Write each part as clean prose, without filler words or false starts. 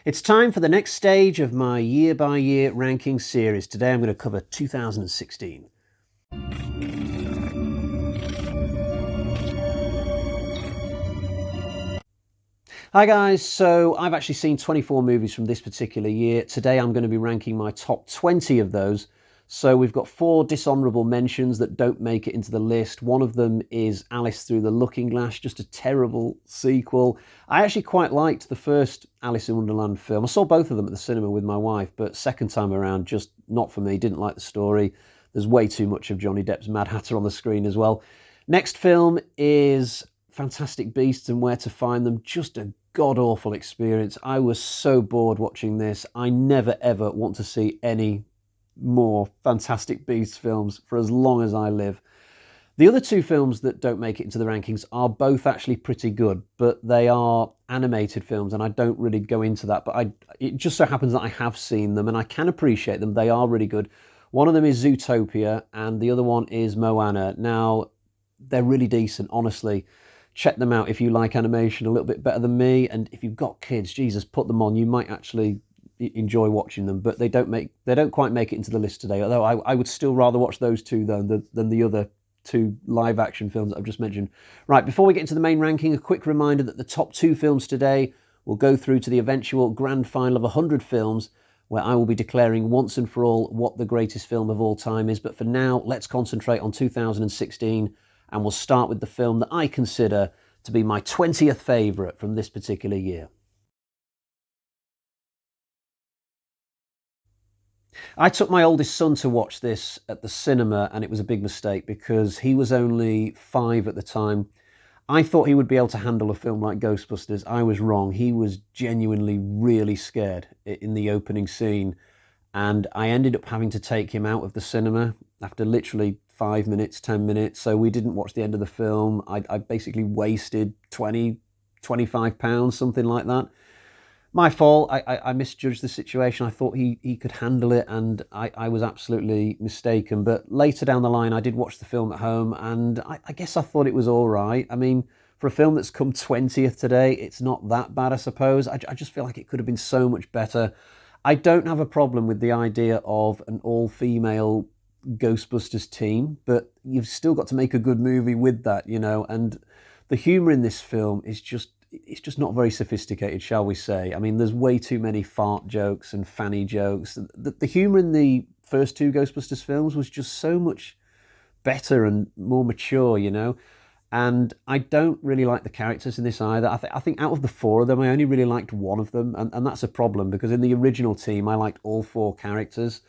It's time for the next stage of my year-by-year ranking series. Today I'm going to cover 2016. Hi guys, so I've actually seen 24 movies from this particular year. Today I'm going to be ranking my top 20 of those. So we've got 4 dishonourable mentions that don't make it into the list. One of them is Alice Through the Looking Glass, just a terrible sequel. I actually quite liked the first Alice in Wonderland film. I saw both of them at the cinema with my wife, but second time around, just not for me. Didn't like the story. There's way too much of Johnny Depp's Mad Hatter on the screen as well. Next film is Fantastic Beasts and Where to Find Them. Just a god-awful experience. I was so bored watching this. I never ever want to see any more Fantastic Beasts films for as long as I live. The other 2 films that don't make it into the rankings are both actually pretty good, but they are animated films, and I don't really go into that, but it just so happens that I have seen them and I can appreciate them. They are really good. One of them is Zootopia and the other one is Moana. Now, they're really decent, honestly. Check them out if you like animation a little bit better than me, and if you've got kids, Jesus, put them on. You might actually enjoy watching them, but they don't quite make it into the list today, although I would still rather watch those 2 than the other 2 live action films that I've just mentioned. Right, before we get into the main ranking, a quick reminder that the top 2 films today will go through to the eventual grand final of 100 films, where I will be declaring once and for all what the greatest film of all time is. But for now, let's concentrate on 2016, and we'll start with the film that I consider to be my 20th favourite from this particular year. I took my oldest son to watch this at the cinema, and it was a big mistake because he was only 5 at the time. I thought he would be able to handle a film like Ghostbusters. I was wrong. He was genuinely really scared in the opening scene, and I ended up having to take him out of the cinema after literally 5 minutes, 10 minutes. So we didn't watch the end of the film. I basically wasted 20, 25 pounds, something like that. My fault. I misjudged the situation. I thought he could handle it, and I was absolutely mistaken. But later down the line, I did watch the film at home, and I guess I thought it was all right. I mean, for a film that's come 20th today, it's not that bad, I suppose. I just feel like it could have been so much better. I don't have a problem with the idea of an all-female Ghostbusters team, but you've still got to make a good movie with that, and the humour in this film is it's just not very sophisticated, shall we say. I mean, there's way too many fart jokes and fanny jokes. The humour in the first 2 Ghostbusters films was just so much better and more mature, and I don't really like the characters in this either. I think out of the 4 of them, I only really liked one of them, and that's a problem because in the original team, I liked all 4 characters.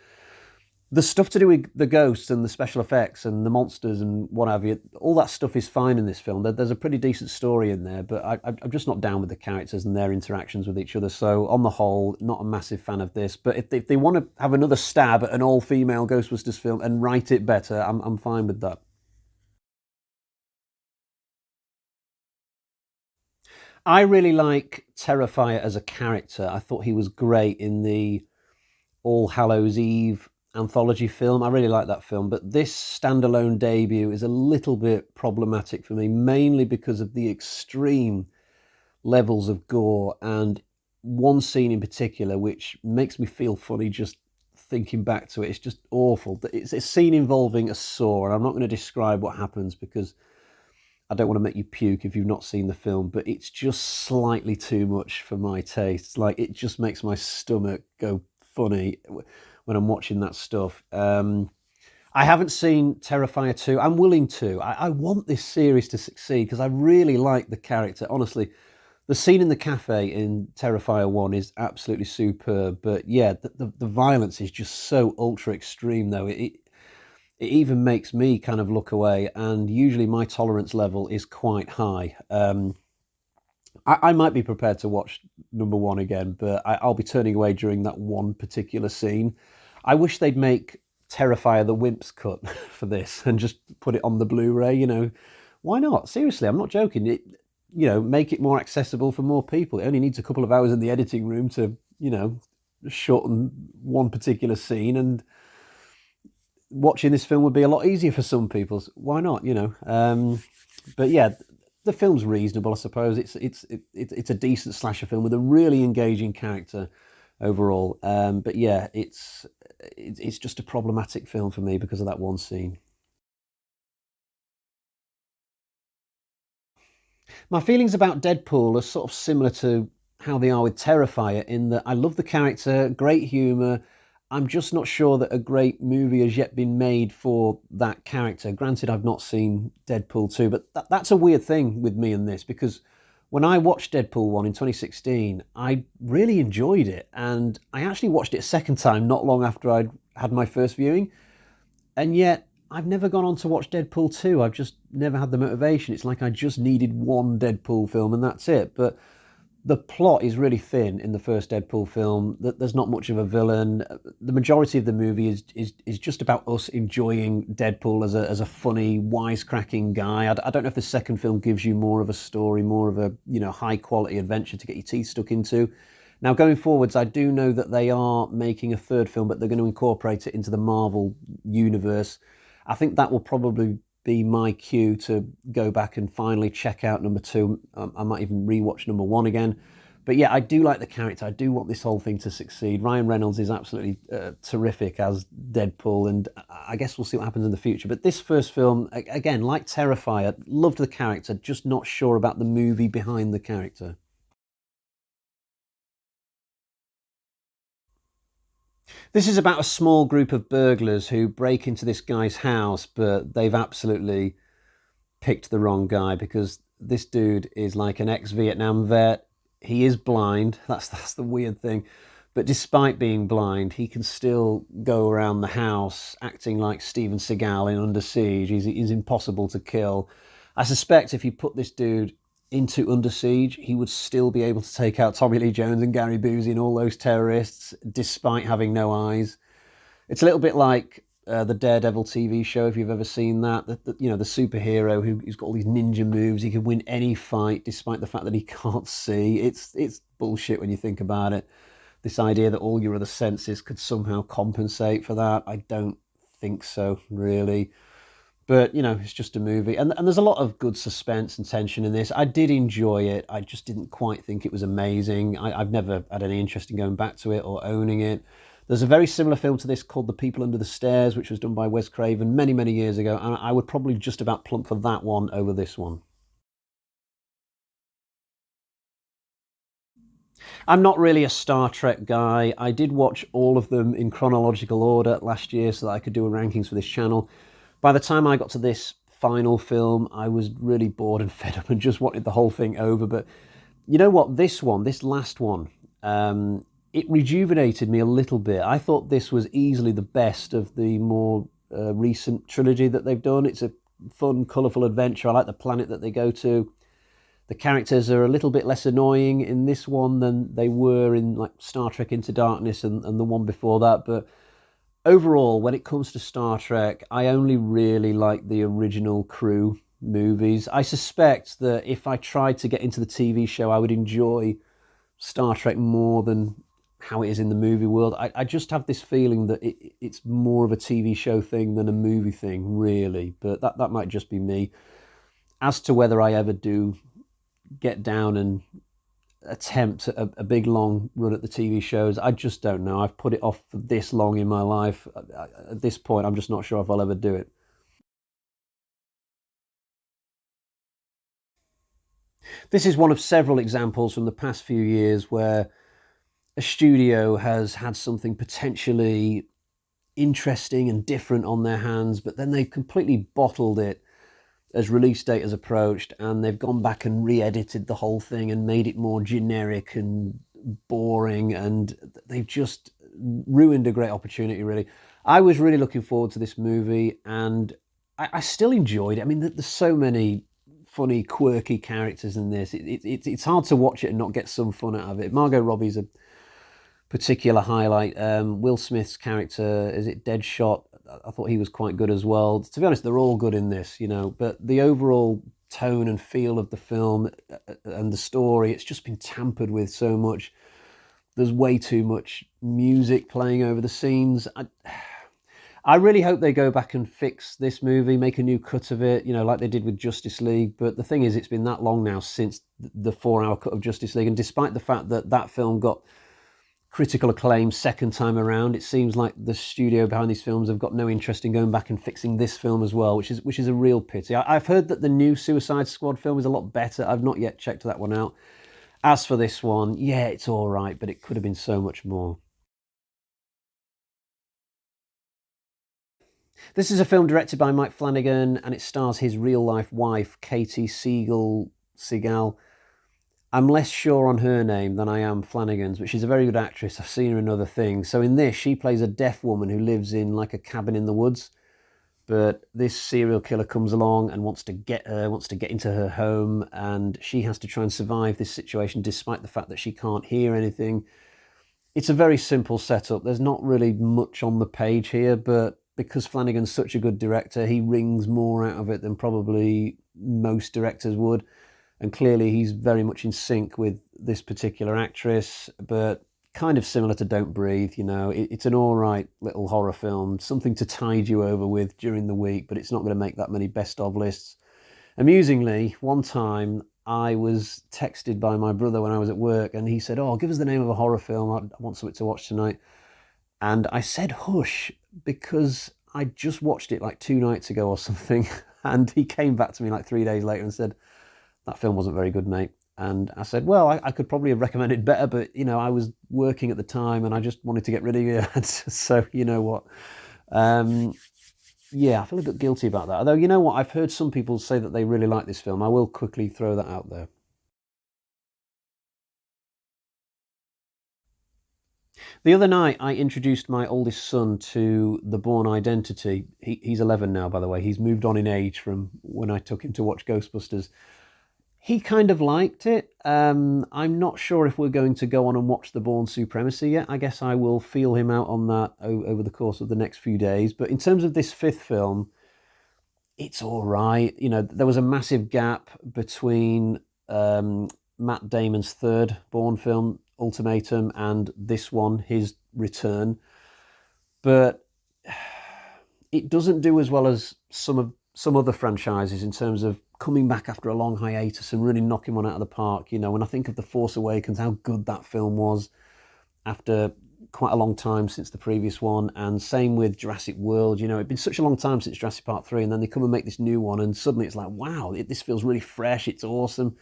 The stuff to do with the ghosts and the special effects and the monsters and what have you, all that stuff is fine in this film. There's a pretty decent story in there, but I'm just not down with the characters and their interactions with each other. So on the whole, not a massive fan of this. But if they want to have another stab at an all-female Ghostbusters film and write it better, I'm fine with that. I really like Terrifier as a character. I thought he was great in the All Hallows Eve anthology film. I really like that film, but this standalone debut is a little bit problematic for me, mainly because of the extreme levels of gore and one scene in particular which makes me feel funny just thinking back to it. It's just awful. It's a scene involving a saw, and I'm not going to describe what happens because I don't want to make you puke if you've not seen the film, but it's just slightly too much for my taste. Like, it just makes my stomach go funny when I'm watching that stuff. I haven't seen Terrifier 2. I'm willing to. I want this series to succeed because I really like the character. Honestly, the scene in the cafe in Terrifier 1 is absolutely superb. But yeah, the violence is just so ultra extreme, though. It even makes me kind of look away, and usually my tolerance level is quite high. I might be prepared to watch number 1 again, but I'll be turning away during that one particular scene. I wish they'd make Terrifier the Wimps cut for this and just put it on the Blu-ray, Why not? Seriously, I'm not joking. Make it more accessible for more people. It only needs a couple of hours in the editing room to, shorten one particular scene, and watching this film would be a lot easier for some people. Why not, But yeah, the film's reasonable, I suppose. It's a decent slasher film with a really engaging character overall. But yeah, it's just a problematic film for me because of that one scene. My feelings about Deadpool are sort of similar to how they are with Terrifier, in that I love the character, great humour. I'm just not sure that a great movie has yet been made for that character. Granted, I've not seen Deadpool 2, but that's a weird thing with me and this, because when I watched Deadpool 1 in 2016, I really enjoyed it. And I actually watched it a second time not long after I'd had my first viewing. And yet, I've never gone on to watch Deadpool 2. I've just never had the motivation. It's like I just needed one Deadpool film and that's it. But the plot is really thin in the first Deadpool film. There's not much of a villain. The majority of the movie is just about us enjoying Deadpool as a funny, wisecracking guy. I don't know if the second film gives you more of a story, more of a high quality adventure to get your teeth stuck into. Now, going forwards, I do know that they are making a third film, but they're going to incorporate it into the Marvel universe. I think that will probably be my cue to go back and finally check out number two. I might even rewatch number one again. But yeah, I do like the character. I do want this whole thing to succeed. Ryan Reynolds is absolutely terrific as Deadpool, and I guess we'll see what happens in the future. But this first film, again, like Terrifier, loved the character, just not sure about the movie behind the character. This is about a small group of burglars who break into this guy's house, but they've absolutely picked the wrong guy because this dude is like an ex-Vietnam vet. He is blind. That's the weird thing. But despite being blind, he can still go around the house acting like Steven Seagal in Under Siege. He's impossible to kill. I suspect if you put this dude into Under Siege, he would still be able to take out Tommy Lee Jones and Gary Busey and all those terrorists, despite having no eyes. It's a little bit like the Daredevil TV show, if you've ever seen that. The superhero who's got all these ninja moves. He can win any fight, despite the fact that he can't see. It's bullshit when you think about it. This idea that all your other senses could somehow compensate for that, I don't think so, really. But it's just a movie, and there's a lot of good suspense and tension in this. I did enjoy it. I just didn't quite think it was amazing. I've never had any interest in going back to it or owning it. There's a very similar film to this called The People Under the Stairs, which was done by Wes Craven many, many years ago, and I would probably just about plump for that one over this one. I'm not really a Star Trek guy. I did watch all of them in chronological order last year so that I could do a rankings for this channel. By the time I got to this final film, I was really bored and fed up and just wanted the whole thing over. But you know what? This last one, it rejuvenated me a little bit. I thought this was easily the best of the more recent trilogy that they've done. It's a fun, colourful adventure. I like the planet that they go to. The characters are a little bit less annoying in this one than they were in like Star Trek Into Darkness and the one before that. But overall, when it comes to Star Trek, I only really like the original crew movies. I suspect that if I tried to get into the TV show, I would enjoy Star Trek more than how it is in the movie world. I just have this feeling that it's more of a TV show thing than a movie thing, really. But that might just be me. As to whether I ever do get down and attempt a big long run at the TV shows, I just don't know. I've put it off for this long in my life. At this point, I'm just not sure if I'll ever do it. This is one of several examples from the past few years where a studio has had something potentially interesting and different on their hands, but then they've completely bottled it as release date has approached, and they've gone back and re-edited the whole thing and made it more generic and boring, and they've just ruined a great opportunity, really. I was really looking forward to this movie, and I still enjoyed it. I mean, there's so many funny, quirky characters in this. It's hard to watch it and not get some fun out of it. Margot Robbie's a particular highlight. Will Smith's character, is it Deadshot? I thought he was quite good as well. To be honest, they're all good in this, but the overall tone and feel of the film and the story, it's just been tampered with so much. There's way too much music playing over the scenes. I really hope they go back and fix this movie, make a new cut of it, like they did with Justice League. But the thing is, it's been that long now since the 4 hour cut of Justice League. And despite the fact that that film got critical acclaim second time around, it seems like the studio behind these films have got no interest in going back and fixing this film as well, which is a real pity. I've heard that the new Suicide Squad film is a lot better. I've not yet checked that one out. As for this one, yeah, it's all right, but it could have been so much more. This is a film directed by Mike Flanagan, and it stars his real-life wife, Katie Segal. I'm less sure on her name than I am Flanagan's, but she's a very good actress. I've seen her in other things. So in this, she plays a deaf woman who lives in like a cabin in the woods. But this serial killer comes along and wants to get her, wants to get into her home, and she has to try and survive this situation despite the fact that she can't hear anything. It's a very simple setup. There's not really much on the page here, but because Flanagan's such a good director, he wrings more out of it than probably most directors would. And clearly he's very much in sync with this particular actress, but kind of similar to Don't Breathe. It's an all right little horror film, something to tide you over with during the week, but it's not going to make that many best of lists. Amusingly, one time I was texted by my brother when I was at work, and he said, "Oh, give us the name of a horror film. I want something to watch tonight." And I said Hush because I just watched it like 2 nights ago or something. And he came back to me like 3 days later and said, "That film wasn't very good, mate." And I said, "Well, I could probably have recommended better, but, I was working at the time and I just wanted to get rid of you." So, you know what? Um, yeah, I feel a bit guilty about that. Although, you know what? I've heard some people say that they really like this film. I will quickly throw that out there. The other night, I introduced my oldest son to the Bourne Identity. He's 11 now, by the way. He's moved on in age from when I took him to watch Ghostbusters. He kind of liked it. I'm not sure if we're going to go on and watch the Bourne Supremacy yet. I guess I will feel him out on that over the course of the next few days. But in terms of this fifth film, it's all right. There was a massive gap between Matt Damon's third Bourne film, Ultimatum, and this one, his return. But it doesn't do as well as some other franchises in terms of coming back after a long hiatus and really knocking one out of the park. When I think of The Force Awakens, how good that film was after quite a long time since the previous one, and same with Jurassic World. It'd been such a long time since Jurassic Park 3, and then they come and make this new one, and suddenly it's like, wow, this feels really fresh, it's awesome.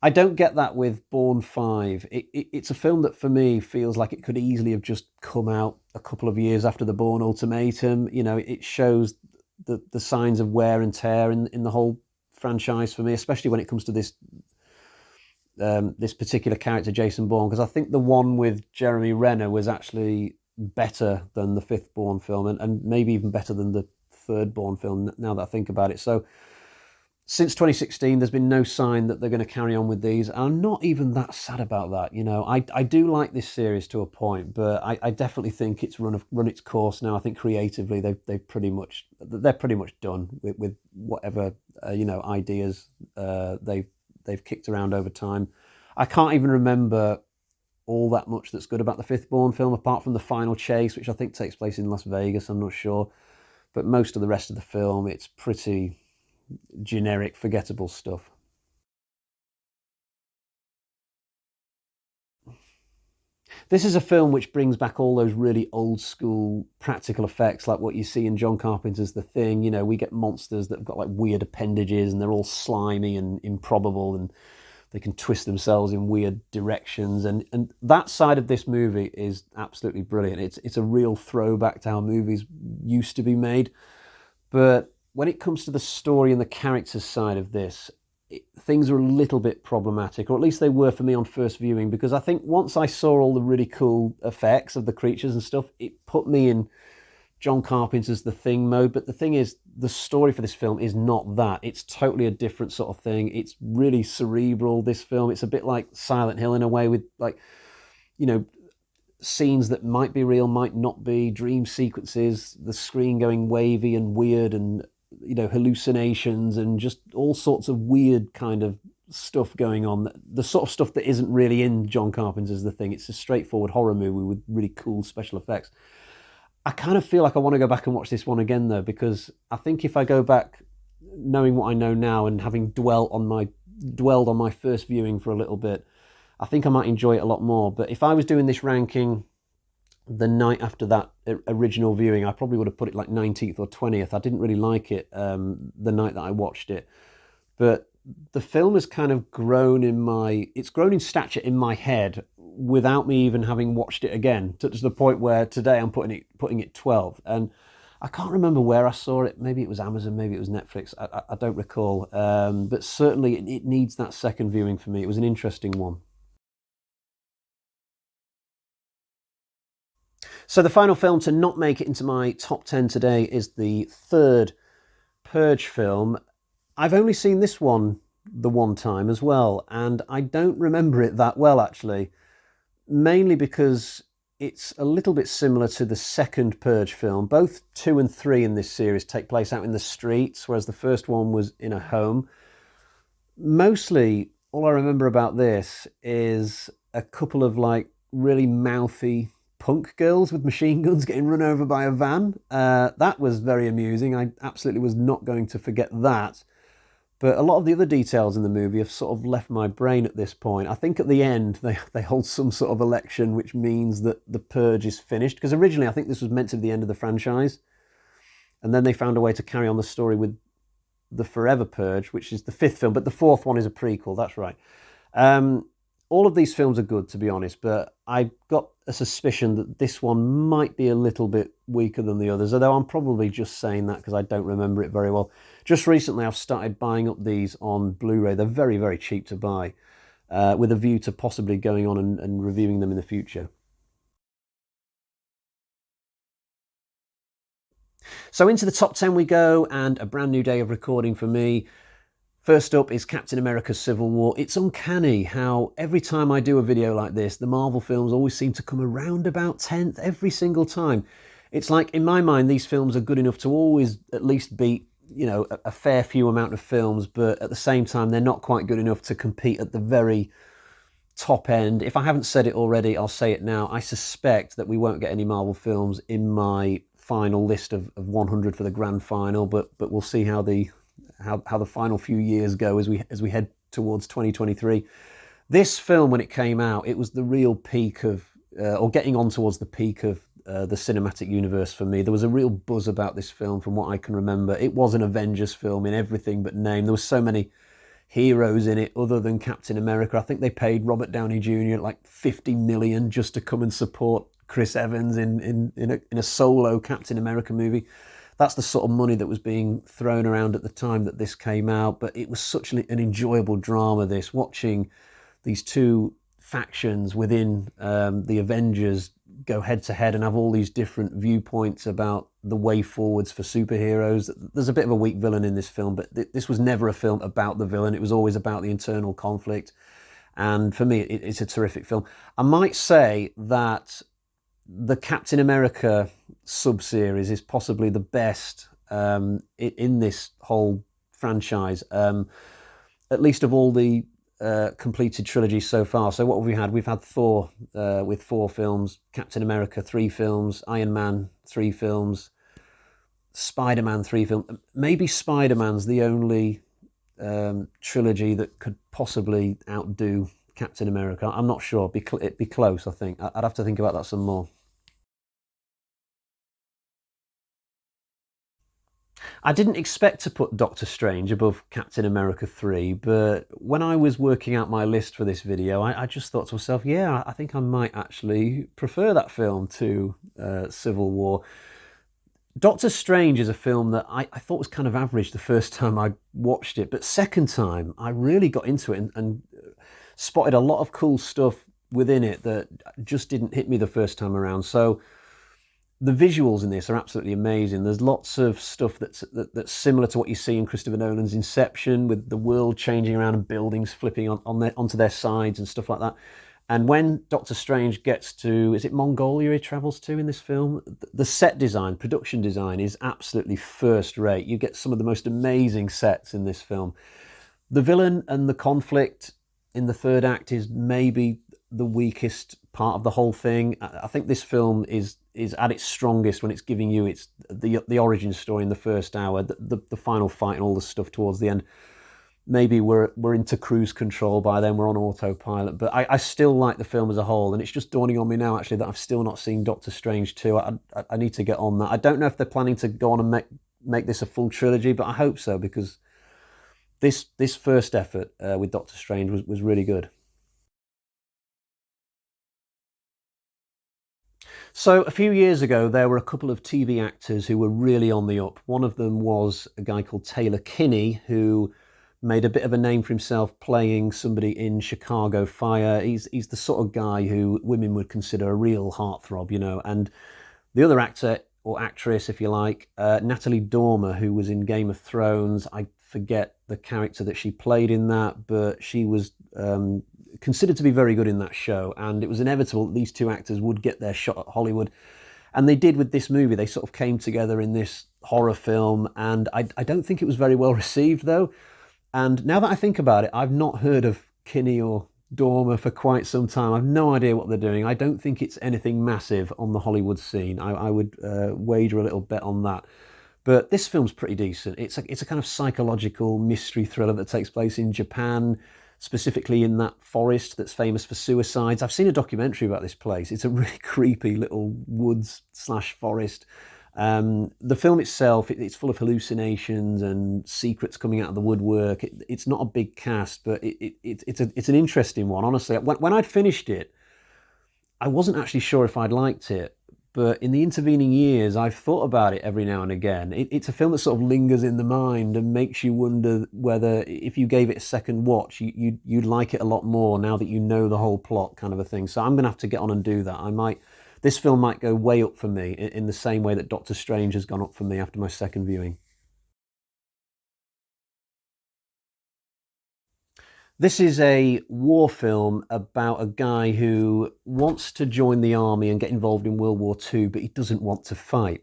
I don't get that with Bourne 5. It's a film that for me feels like it could easily have just come out a couple of years after the Bourne Ultimatum. It shows the signs of wear and tear in the whole franchise for me, especially when it comes to this particular character, Jason Bourne, because I think the one with Jeremy Renner was actually better than the fifth Bourne film, and maybe even better than the third Bourne film, now that I think about it. So since 2016, there's been no sign that they're going to carry on with these. I'm not even that sad about that. I do like this series to a point, but I definitely think it's run its course now. I think creatively they're pretty much done with whatever ideas they've kicked around over time. I can't even remember all that much that's good about the fifth Bourne film, apart from the final chase, which I think takes place in Las Vegas. I'm not sure, but most of the rest of the film, it's pretty generic, forgettable stuff. This is a film which brings back all those really old school practical effects, like what you see in John Carpenter's The Thing. We get monsters that have got like weird appendages, and they're all slimy and improbable, and they can twist themselves in weird directions. And that side of this movie is absolutely brilliant. It's a real throwback to how movies used to be made. But when it comes to the story and the characters side of this, things are a little bit problematic, or at least they were for me on first viewing, because I think once I saw all the really cool effects of the creatures and stuff, it put me in John Carpenter's The Thing mode. But the thing is, the story for this film is not that. It's totally a different sort of thing. It's really cerebral, this film. It's a bit like Silent Hill in a way, with like, scenes that might be real, might not be, dream sequences, the screen going wavy and weird, and hallucinations, and just all sorts of weird kind of stuff going on. The sort of stuff that isn't really in John Carpenter's The Thing. It's a straightforward horror movie with really cool special effects. I kind of feel like I want to go back and watch this one again though, because I think if I go back knowing what I know now and having dwelled on my first viewing for a little bit, I think I might enjoy it a lot more. But if I was doing this ranking the night after that original viewing, I probably would have put it like 19th or 20th. I didn't really like it the night that I watched it. But the film has kind of it's grown in stature in my head without me even having watched it again, to the point where today I'm putting it 12. And I can't remember where I saw it. Maybe it was Amazon, maybe it was Netflix. I don't recall. But certainly it needs that second viewing for me. It was an interesting one. So the final film to not make it into my top 10 today is the third Purge film. I've only seen this one the one time as well, and I don't remember it that well actually, mainly because it's a little bit similar to the second Purge film. Both 2 and 3 in this series take place out in the streets, whereas the first one was in a home. Mostly, all I remember about this is a couple of like really mouthy punk girls with machine guns getting run over by a van. That was very amusing. I absolutely was not going to forget that. But a lot of the other details in the movie have sort of left my brain at this point. I think at the end they hold some sort of election which means that the Purge is finished. Because originally I think this was meant to be the end of the franchise. And then they found a way to carry on the story with the Forever Purge, which is the fifth film. But the fourth one is a prequel, that's right. All of these films are good, to be honest, but I got a suspicion that this one might be a little bit weaker than the others, although I'm probably just saying that because I don't remember it very well. Just recently, I've started buying up these on Blu-ray. They're very, very cheap to buy, with a view to possibly going on and reviewing them in the future. So into the top 10 we go, and a brand new day of recording for me. First up is Captain America Civil War. It's uncanny how every time I do a video like this, the Marvel films always seem to come around about 10th every single time. It's like, in my mind, these films are good enough to always at least beat, a fair few amount of films, but at the same time, they're not quite good enough to compete at the very top end. If I haven't said it already, I'll say it now. I suspect that we won't get any Marvel films in my final list of 100 for the grand final, but we'll see how the final few years go as we head towards 2023. This film, when it came out, it was the real peak of, or getting on towards the peak of the cinematic universe for me. There was a real buzz about this film from what I can remember. It was an Avengers film in everything but name. There were so many heroes in it other than Captain America. I think they paid Robert Downey Jr. like 50 million just to come and support Chris Evans in a solo Captain America movie. That's the sort of money that was being thrown around at the time that this came out. But it was such an enjoyable drama, this, watching these two factions within the Avengers go head to head and have all these different viewpoints about the way forwards for superheroes. There's a bit of a weak villain in this film, but this was never a film about the villain. It was always about the internal conflict. And for me, it's a terrific film. I might say that the Captain America sub-series is possibly the best in this whole franchise, at least of all the completed trilogies so far. So what have we had? We've had Thor with 4 films, Captain America 3 films, Iron Man 3 films, Spider-Man 3 films. Maybe Spider-Man's the only trilogy that could possibly outdo Captain America. I'm not sure. It'd be close, I think. I'd have to think about that some more. I didn't expect to put Doctor Strange above Captain America 3, but when I was working out my list for this video, I just thought to myself, yeah, I think I might actually prefer that film to Civil War. Doctor Strange is a film that I thought was kind of average the first time I watched it, but second time I really got into it and spotted a lot of cool stuff within it that just didn't hit me the first time around. So the visuals in this are absolutely amazing. There's lots of stuff that's similar to what you see in Christopher Nolan's Inception, with the world changing around and buildings flipping onto their sides and stuff like that. And when Doctor Strange gets to, is it Mongolia he travels to in this film? The set design, production design is absolutely first rate. You get some of the most amazing sets in this film. The villain and the conflict in the third act is maybe the weakest part of the whole thing. I think this film is is at its strongest when it's giving you its the origin story in the first hour, the final fight and all the stuff towards the end. Maybe we're into cruise control by then, we're on autopilot, but I still like the film as a whole, and it's just dawning on me now actually that I've still not seen Doctor Strange 2. I need to get on that. I don't know if they're planning to go on and make this a full trilogy, but I hope so, because this first effort with Doctor Strange was really good. So a few years ago, there were a couple of TV actors who were really on the up. One of them was a guy called Taylor Kinney, who made a bit of a name for himself playing somebody in Chicago Fire. He's the sort of guy who women would consider a real heartthrob, you know. And the other actor or actress, if you like, Natalie Dormer, who was in Game of Thrones. I forget the character that she played in that, but she was considered to be very good in that show, and it was inevitable that these two actors would get their shot at Hollywood, and they did with this movie. They sort of came together in this horror film, and I don't think it was very well received, though. And now that I think about it, I've not heard of Kinney or Dormer for quite some time. I've no idea what they're doing. I don't think it's anything massive on the Hollywood scene. I would wager a little bet on that. But this film's pretty decent. It's a kind of psychological mystery thriller that takes place in Japan, specifically in that forest that's famous for suicides. I've seen a documentary about this place. It's a really creepy little woods/forest. The film itself, it's full of hallucinations and secrets coming out of the woodwork. It's not a big cast, but it's an interesting one. Honestly, when I'd finished it, I wasn't actually sure if I'd liked it. But in the intervening years, I've thought about it every now and again. It's a film that sort of lingers in the mind and makes you wonder whether, if you gave it a second watch, you'd like it a lot more now that you know the whole plot, kind of a thing. So I'm going to have to get on and do that. This film might go way up for me in the same way that Doctor Strange has gone up for me after my second viewing. This is a war film about a guy who wants to join the army and get involved in World War II, but he doesn't want to fight.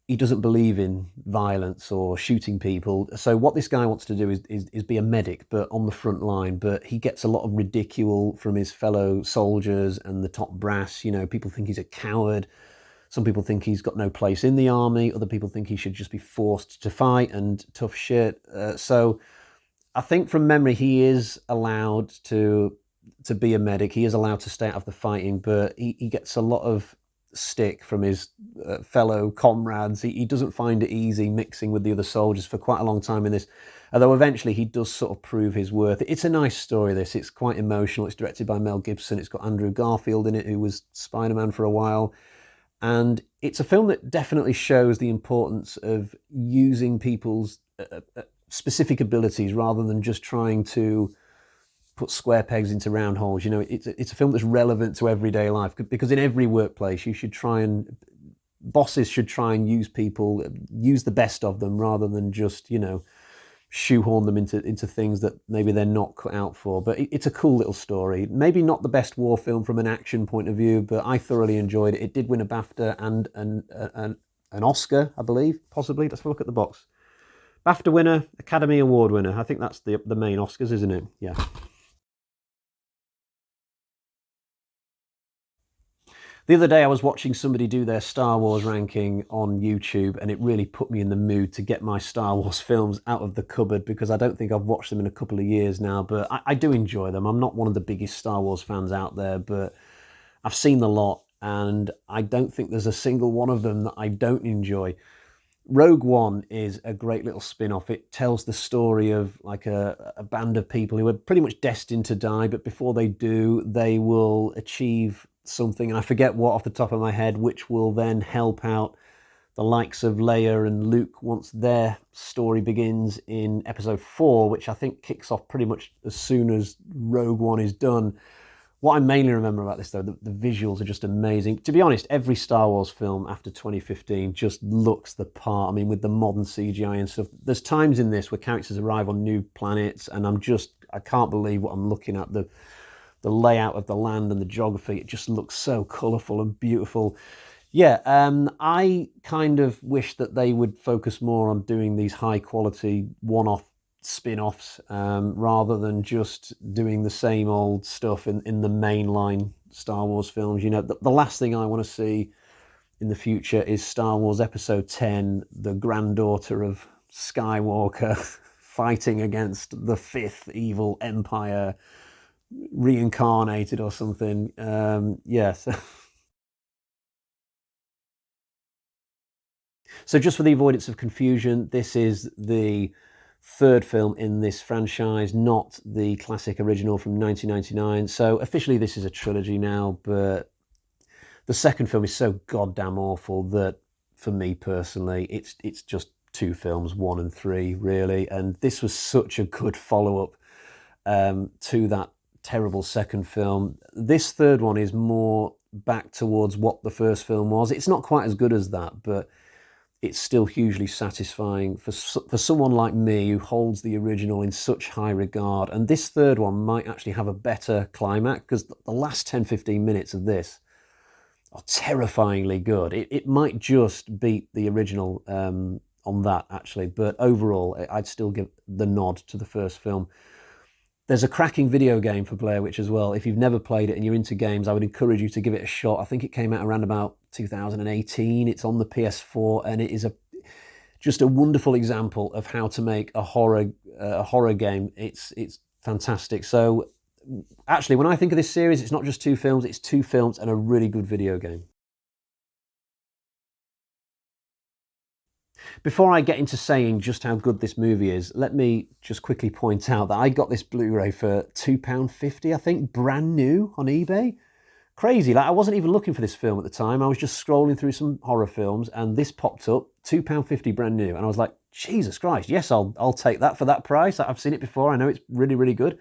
He doesn't believe in violence or shooting people. So what this guy wants to do is be a medic, but on the front line. But he gets a lot of ridicule from his fellow soldiers and the top brass. You know, people think he's a coward. Some people think he's got no place in the army. Other people think he should just be forced to fight and tough shit. So I think from memory, he is allowed to be a medic. He is allowed to stay out of the fighting, but he gets a lot of stick from his fellow comrades. He doesn't find it easy mixing with the other soldiers for quite a long time in this, although eventually he does sort of prove his worth. It's a nice story, this. It's quite emotional. It's directed by Mel Gibson. It's got Andrew Garfield in it, who was Spider-Man for a while. And it's a film that definitely shows the importance of using people's specific abilities rather than just trying to put square pegs into round holes. You know, it's a film that's relevant to everyday life, because in every workplace you should try and bosses should try and use people, use the best of them rather than just, you know, shoehorn them into things that maybe they're not cut out for. But it's a cool little story. Maybe not the best war film from an action point of view, but I thoroughly enjoyed it. It did win a BAFTA and an Oscar, I believe, possibly. Let's have a look at the box. BAFTA winner, Academy Award winner. I think that's the main Oscars, isn't it? Yeah. The other day I was watching somebody do their Star Wars ranking on YouTube, and it really put me in the mood to get my Star Wars films out of the cupboard, because I don't think I've watched them in a couple of years now, but I do enjoy them. I'm not one of the biggest Star Wars fans out there, but I've seen the lot, and I don't think there's a single one of them that I don't enjoy. Rogue One is a great little spin-off. It tells the story of like a band of people who are pretty much destined to die, but before they do, they will achieve something, and I forget what off the top of my head, which will then help out the likes of Leia and Luke once their story begins in episode 4, which I think kicks off pretty much as soon as Rogue One is done. What I mainly remember about this, though, the visuals are just amazing. To be honest, every Star Wars film after 2015 just looks the part. I mean, with the modern CGI and stuff. There's times in this where characters arrive on new planets, and I can't believe what I'm looking at. The layout of the land and the geography, it just looks so colourful and beautiful. Yeah, I kind of wish that they would focus more on doing these high quality one-off spin-offs rather than just doing the same old stuff in the mainline Star Wars films. You know, the last thing I want to see in the future is Star Wars Episode 10, the granddaughter of Skywalker fighting against the fifth evil empire reincarnated or something. Yes. So just for the avoidance of confusion, this is the third film in this franchise, not the classic original from 1999. So officially this is a trilogy now, but the second film is so goddamn awful that for me personally, it's just two films, 1 and 3 really. And this was such a good follow-up to that terrible second film. This third one is more back towards what the first film was. It's not quite as good as that, but it's still hugely satisfying for someone like me who holds the original in such high regard. And this third one might actually have a better climax, because the last 10-15 minutes of this are terrifyingly good. It might just beat the original on that, actually, but overall, I'd still give the nod to the first film. There's a cracking video game for Blair Witch as well. If you've never played it and you're into games, I would encourage you to give it a shot. I think it came out around about 2018. It's on the PS4, and it is just a wonderful example of how to make a horror game. It's fantastic. So actually, when I think of this series, it's not just two films, it's two films and a really good video game. Before I get into saying just how good this movie is, let me just quickly point out that I got this Blu-ray for £2.50, I think, brand new on eBay. Crazy, like I wasn't even looking for this film at the time. I was just scrolling through some horror films and this popped up, £2.50 brand new. And I was like, Jesus Christ, yes, I'll take that for that price. I've seen it before, I know it's really, really good.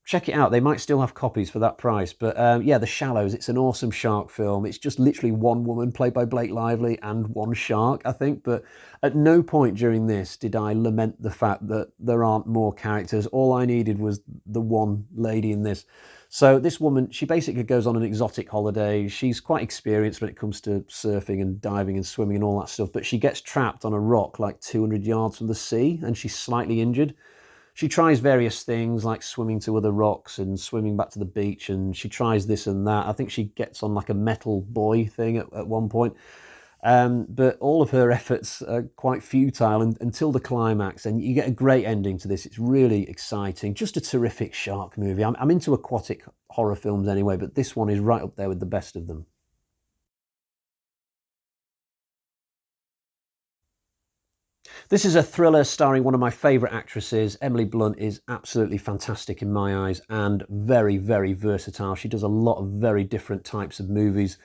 Check it out. They might still have copies for that price. But yeah, The Shallows, it's an awesome shark film. It's just literally one woman played by Blake Lively and one shark, I think. But at no point during this did I lament the fact that there aren't more characters. All I needed was the one lady in this. So this woman, she basically goes on an exotic holiday. She's quite experienced when it comes to surfing and diving and swimming and all that stuff. But she gets trapped on a rock like 200 yards from the sea and she's slightly injured. She tries various things like swimming to other rocks and swimming back to the beach, and she tries this and that. I think she gets on like a metal buoy thing at one point. But all of her efforts are quite futile until the climax, and you get a great ending to this. It's really exciting. Just a terrific shark movie. I'm into aquatic horror films anyway, but this one is right up there with the best of them. This is a thriller starring one of my favourite actresses. Emily Blunt is absolutely fantastic in my eyes and very, very versatile. She does a lot of very different types of movies.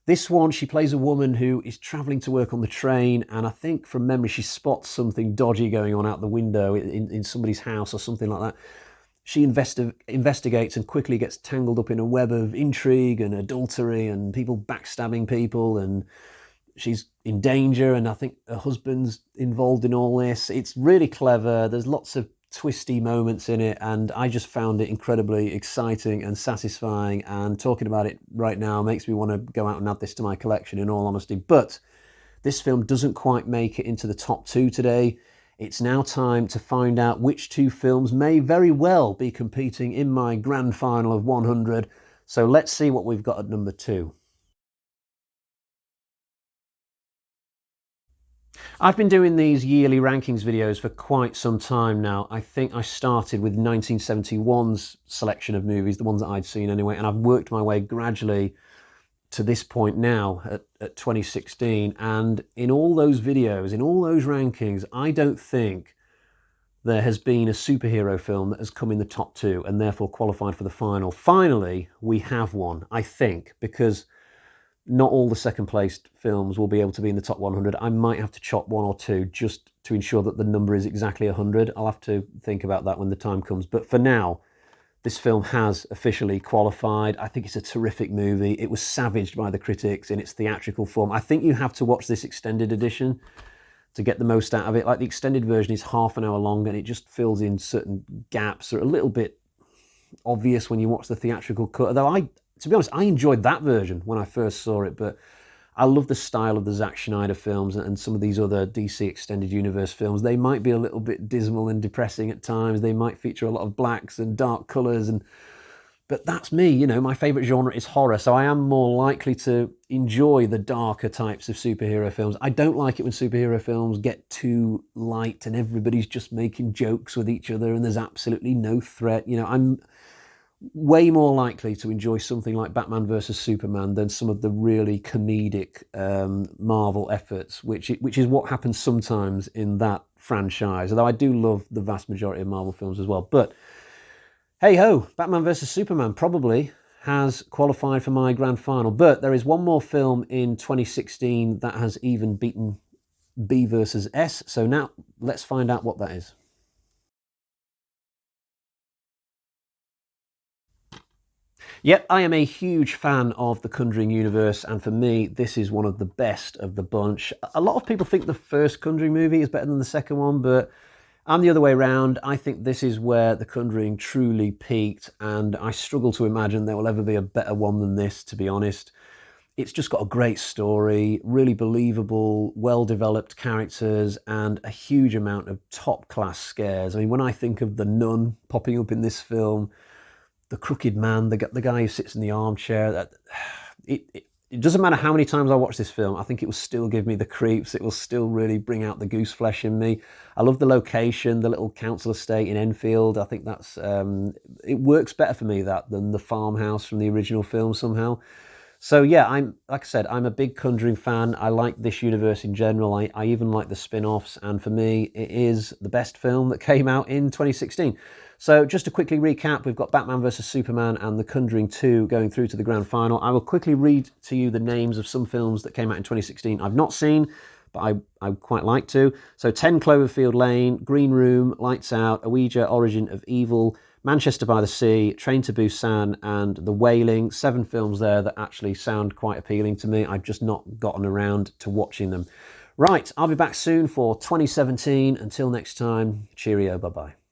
This one, she plays a woman who is travelling to work on the train, and I think from memory she spots something dodgy going on out the window in somebody's house or something like that. She investigates and quickly gets tangled up in a web of intrigue and adultery and people backstabbing people, and she's in danger, and I think her husband's involved in all this. It's really clever. There's lots of twisty moments in it, and I just found it incredibly exciting and satisfying, and talking about it right now makes me want to go out and add this to my collection, in all honesty. But this film doesn't quite make it into the top 2 today. It's now time to find out which 2 films may very well be competing in my grand final of 100. So let's see what we've got at number 2. I've been doing these yearly rankings videos for quite some time now. I think I started with 1971's selection of movies, the ones that I'd seen anyway, and I've worked my way gradually to this point now at 2016. And in all those videos, in all those rankings, I don't think there has been a superhero film that has come in the top 2 and therefore qualified for the final. Finally, we have one, I think, because not all the second placed films will be able to be in the top 100. I might have to chop 1 or 2 just to ensure that the number is exactly 100. I'll have to think about that when the time comes. But for now, this film has officially qualified. I think it's a terrific movie. It was savaged by the critics in its theatrical form. I think you have to watch this extended edition to get the most out of it. Like, the extended version is half an hour long and it just fills in certain gaps that are a little bit obvious when you watch the theatrical cut. Although to be honest, I enjoyed that version when I first saw it, but I love the style of the Zack Snyder films and some of these other DC Extended Universe films. They might be a little bit dismal and depressing at times. They might feature a lot of blacks and dark colours, but that's me, you know, my favourite genre is horror, so I am more likely to enjoy the darker types of superhero films. I don't like it when superhero films get too light and everybody's just making jokes with each other and there's absolutely no threat. You know, I'm way more likely to enjoy something like Batman versus Superman than some of the really comedic Marvel efforts, which is what happens sometimes in that franchise. Although I do love the vast majority of Marvel films as well. But hey ho, Batman versus Superman probably has qualified for my grand final. But there is one more film in 2016 that has even beaten B versus S. So now let's find out what that is. Yep, I am a huge fan of the Conjuring universe, and for me, this is one of the best of the bunch. A lot of people think the first Conjuring movie is better than the second one, but I'm the other way around. I think this is where the Conjuring truly peaked, and I struggle to imagine there will ever be a better one than this, to be honest. It's just got a great story, really believable, well-developed characters, and a huge amount of top-class scares. I mean, when I think of the nun popping up in this film, the crooked man, the guy who sits in the armchair, it doesn't matter how many times I watch this film, I think it will still give me the creeps. It will still really bring out the goose flesh in me. I love the location, the little council estate in Enfield. I think that's it works better for me that than the farmhouse from the original film somehow. So yeah, like I said, I'm a big Conjuring fan. I like this universe in general. I even like the spin-offs, and for me, it is the best film that came out in 2016. So just to quickly recap, we've got Batman vs Superman and The Conjuring 2 going through to the grand final. I will quickly read to you the names of some films that came out in 2016 I've not seen, but I quite like to. So 10 Cloverfield Lane, Green Room, Lights Out, Ouija, Origin of Evil, Manchester by the Sea, Train to Busan, and The Wailing. 7 films there that actually sound quite appealing to me. I've just not gotten around to watching them. Right, I'll be back soon for 2017. Until next time, cheerio, bye-bye.